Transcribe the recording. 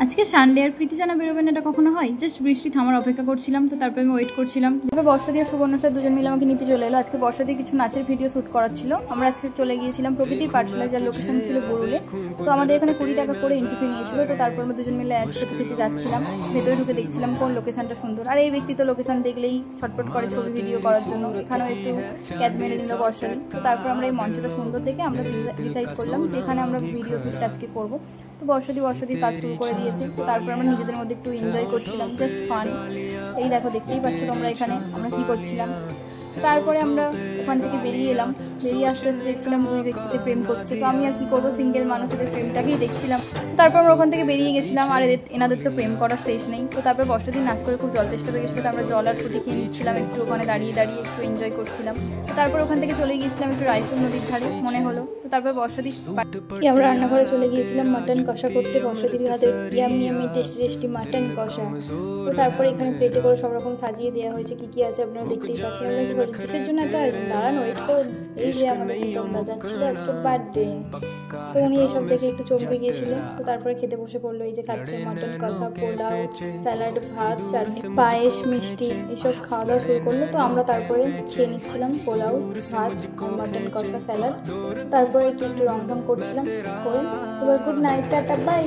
আজকে সানডে আর প্রীতি জানা বেরোবেন এটা কখনো হয়? জাস্ট বৃষ্টি থামার অপেক্ষা করছিলাম, তো তারপরে আমি ওয়েট করছিলাম। তারপর বর্ষাদি আর সুবর্ণ স্যার দুজন মিলে আমাকে নিতে চলে এলো। আজকে বর্ষাদি কিছু নাচের ভিডিও শ্যুট করার ছিল। আমরা আজকে চলে গিয়েছিলাম প্রকৃতির পাঠশালায়, যার লোকেশন ছিল বরুলে। তো আমাদের এখানে 20 টাকা করে এন্ট্রি নিয়েছিল। তো তারপর আমরা দুজন মিলে একসাথে খেতে যাচ্ছিলাম। ভেতরে ঢুকে দেখছিলাম কোন লোকেশনটা সুন্দর। আর এই ব্যক্তি তো লোকেশন দেখলেই ছটপট করে ছবি ভিডিও করার জন্য। এখানেও একটু ক্যাচ মেরে দিল বর্ষাদি। তো তারপর আমরা এই মঞ্চটা সুন্দর দেখে আমরা ডিসাইড করলাম যে এখানে আমরা ভিডিও শ্যুটটা আজকে করবো। তো বর্ষাদির কাজ শুরু করে দিয়েছে। তো তারপর আমরা নিজেদের মধ্যে একটু এনজয় করছিলাম, জাস্ট ফান। এই দেখো, দেখতেই পাচ্ছ তোমরা এখানে আমরা কি করছিলাম। তারপরে আমরা ওখান থেকে বেরিয়ে এলাম। বেরিয়ে আস্তে আস্তে দেখছিলাম দুই ব্যক্তিতে প্রেম করছে। তো আমি আর কি করবো, সিঙ্গেল মানুষদের প্রেমটাকেই দেখছিলাম। তারপর আমরা ওখান থেকে বেরিয়ে গেছিলাম। আর এনাদের তো প্রেম করার শেষ নেই। তো তারপর বর্ষাদিন নাচ করে খুব জল তেষ্টা পেয়ে গেছিলো। তো আমরা জল আর ফুটি খেয়ে নিচ্ছিলাম, একটু ওখানে দাঁড়িয়ে দাঁড়িয়ে একটু এনজয় করছিলাম। তারপর ওখান থেকে চলে গিয়েছিলাম একটু রায়পুর নদীর ধারে, মনে হলো। তো তারপর বর্ষাদি আমরা রান্নাঘরে চলে গিয়েছিলাম মাটন কষা করতে। বর্ষাদির হাতের ইয়ামি টেস্টি টেস্টি মাটন কষা। তো তারপরে এখানে প্লেটে করে সব রকম সাজিয়ে দেওয়া হয়েছে। কি কি আছে আপনারা দেখতেই পাচ্ছেন। আমরা কি বলি, কিসের জন্য এত দাঁড়ান ওয়েট করুন। এই যে আমাদের কিন্তু আমরা যাচ্ছিল আজকে বার্থডে। তো উনি এইসব দেখে একটু চমকে গিয়েছিল। তো তারপরে খেতে বসে পড়লো। এই যে খাচ্ছে মাটন কষা, পোলাও, স্যালাড, ভাত, চাটনি, পায়েস, মিষ্টি, এইসব খাওয়া দাওয়া শুরু করলো। তো আমরা তারপরে খেয়ে নিচ্ছিলাম পোলাও, ভাত, মাটন কষা, স্যালাড। তারপরে কি একটু রং করছিলাম করে। এবার গুড নাইট, টাটা, বাই।